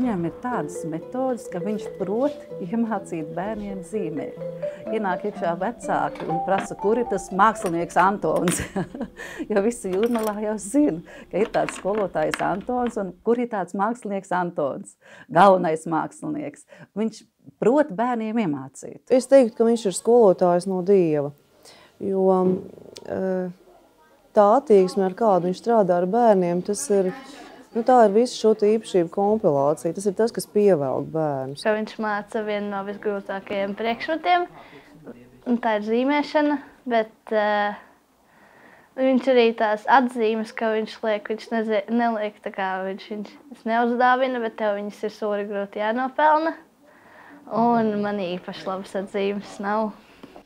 viņam ir tādas metodas, ka viņš prot iemācīt bērniem zīmēt. Ienāk iekšā vecāki un prasa, kur ir tas mākslinieks Antons. Jo visi Jūrmalā jau zina, ka ir tāds skolotājs Antons un kur ir tāds mākslinieks Antons, galvenais mākslinieks. Viņš prot bērniem iemācīt. Es teiktu, ka viņš ir skolotājs no Dieva, jo tā attieksme, ar kādu viņš strādā ar bērniem, tas ir, tā ir visu šo īpašību kompilācija. Tas ir tas, kas pievelk bērnus. Ka viņš māca vienu no visgrūtākajiem priekšmetiem, un tā ir zīmēšana, bet viņš arī tās atzīmes, ka viņš liek, viņš neliek tā kā viņš neuzdāvina, bet tev viņas ir soli grūti jānopelna, un man īpaši labas atzīmes nav.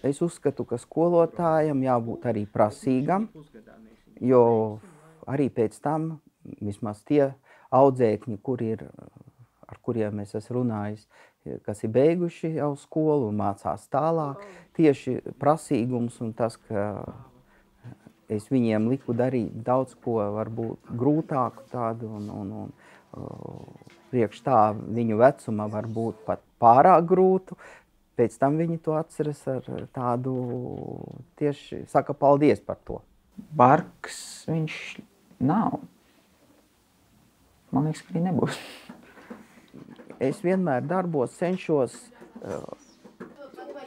Es uzskatu, ka skolotājam jābūt arī prasīgam, jo arī pēc tam vismaz tie audzēkņi, ar kuriem es esmu runājis, kas ir beiguši jau skolu un mācās tālāk, tieši prasīgums un tas, ka es viņiem liku darīt daudz ko varbūt grūtāku tādu un priekš tā viņu vecuma varbūt pat pārāk grūtu. Pēc tam viņi to atceras ar tādu tieši saka paldies par to. Bargs viņš nav. Man liekas, ka arī nebūs. Es vienmēr cenšos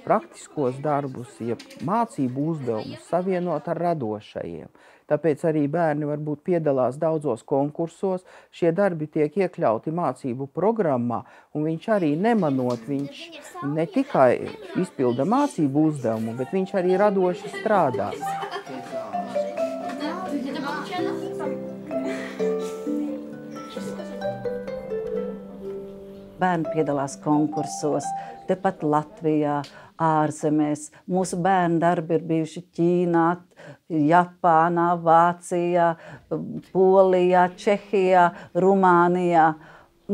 praktiskos darbus, mācību uzdevumus savienot ar radošajiem. Tāpēc arī bērni varbūt piedalās daudzos konkursos. Šie darbi tiek iekļauti mācību programmā, un viņš arī nemanot, viņš ne tikai izpilda mācību uzdevumu, bet viņš arī radoši strādā. Bērni piedalās konkursos, tepat Latvijā, ārzemēs. Mūsu bērnu darbi ir bijuši Ķīnā, Japānā, Vācijā, Polijā, Čehijā, Rumānijā.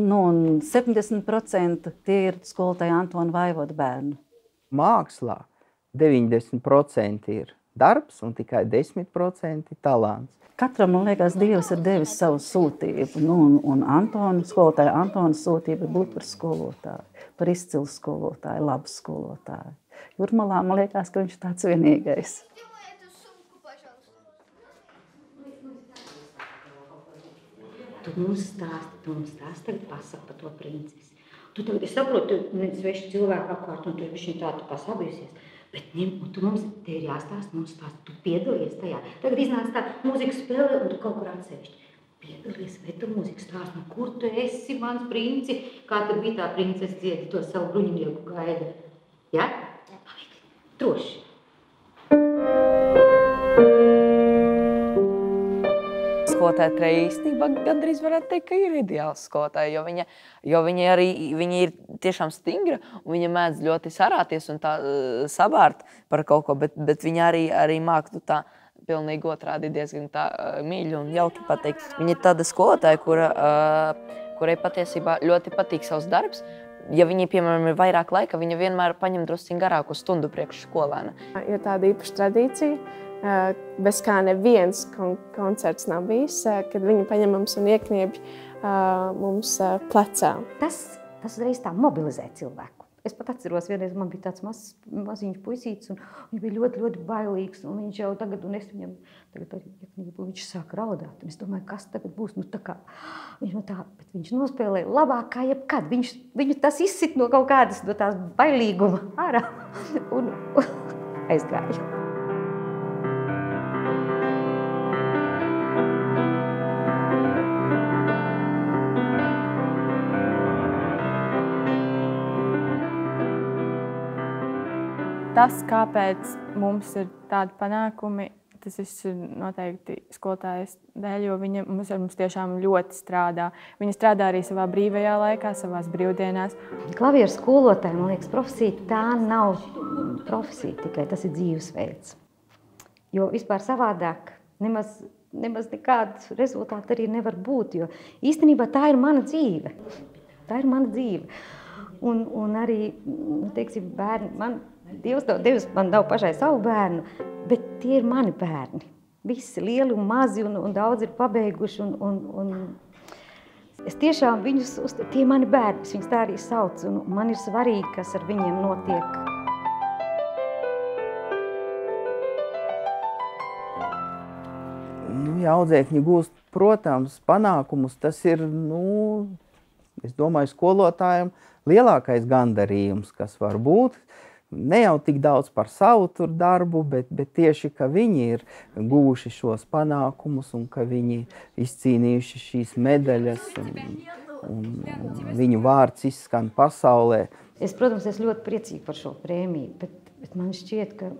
Un 70% tie ir skolotāja Antona Vaivoda bērnu. Mākslā 90% ir darbs un tikai 10% talants. Katram, man liekas, Dievs ir devis savu sūtību. Un skolotāja Antona sūtība ir būt par skolotāju, par izcilu skolotāju, labu skolotāju. Jūrmalā, man liekas, ka viņš ir tāds vienīgais. Tu mums stāsti, tagad pasaka par to princesi. Tu tagad, es saprotu, tu sveši cilvēku apkārt, un tu viņš tā kā sabijusies. Bet tu mums te ir jāstāst, mums stāst, tu piedalies tajā. Tagad iznāc tā mūzikas spēle, un tu kaut kur atsevišķi. Piedalies, vai tu mūzikas stāst, kur tu esi, mans princi? Kā tad bija tā princese dziedi to savu bruņinieku gaida? Ja? Droši. Skolotāja Treja īstenībā gandrīz varētu teikt, ka ir ideāls skolotāja, jo viņa ir tiešām stingra, un viņa mēdz ļoti sarāties un tā sabārt par kaut ko, bet viņa arī māk tā pilnīgi otrādi diezgan tā mīļi un jauki pateikt. Viņa ir tāda skolotāja, kurai patiesībā ļoti patīk savs darbs. Ja viņai, piemēram, ir vairāk laika, viņa vienmēr paņem drusciņ garāku stundu priekš skolēna. Ir tāda īpaša tradīcija, bez kā neviens koncerts nav bijis, kad viņi paņem mums un iekniebj mums plecā. Tas uzreiz tā mobilizē cilvēku. Es pat atceros, vienreiz man bija tāds maziņš puisītis, un viņš bija ļoti, ļoti bailīgs, un viņš jau tagad, un es viņam tagad arī iekniebu, viņš sāk raudāt, un es domāju, kas tagad būs, tā kā, bet viņš nospēlēja labāk kā jebkad, viņu tas izsit no kaut kādas, no tās bailīguma ārā, un aizgāja. Tas, kāpēc mums ir tādi panākumi, tas ir noteikti skolotājas dēļ, jo viņa mums tiešām ļoti strādā. Viņa strādā arī savā brīvajā laikā, savās brīvdienās. Klavieru skolotāja, man liekas, profesija tā nav profesija tikai, tas ir dzīvesveids. Jo vispār savādāk nemaz nekādu rezultātu arī nevar būt, jo īstenībā tā ir mana dzīve. Tā ir mana dzīve. Un arī, teiksim, bērni, Dievs man deva pašai savu bērnu, bet tie ir mani bērni. Visi lieli un mazi un daudz ir pabeiguši. Es tiešām viņus, tie mani bērni, es viņus tā arī saucu, un man ir svarīgi, kas ar viņiem notiek. Ja audzēkņi gūst, protams, panākumus, tas ir, es domāju, skolotājiem lielākais gandarījums, kas var būt. Ne jau tik daudz par savu tur darbu, bet tieši, ka viņi ir gūši šos panākumus un ka viņi izcīnījuši šīs medaļas un viņu vārds izskan pasaulē. Es, protams, esmu ļoti priecīga par šo prēmiju, bet man šķiet, ka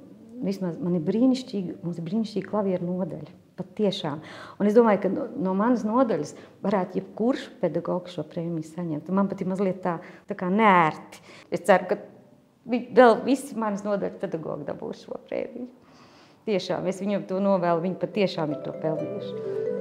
vismaz man ir brīnišķīga klavieru nodaļa. Pat tiešām. Un es domāju, ka no manas nodaļas varētu jebkurš pedagogs šo prēmiju saņemt. Man pat ir mazliet tā kā neērti. Es ceru, ka vēl visi manas nodaļas pedagogi dabūs šo prēmiju. Tiešām, es viņam to novēlu, viņi pat tiešām ir to pelnījuši.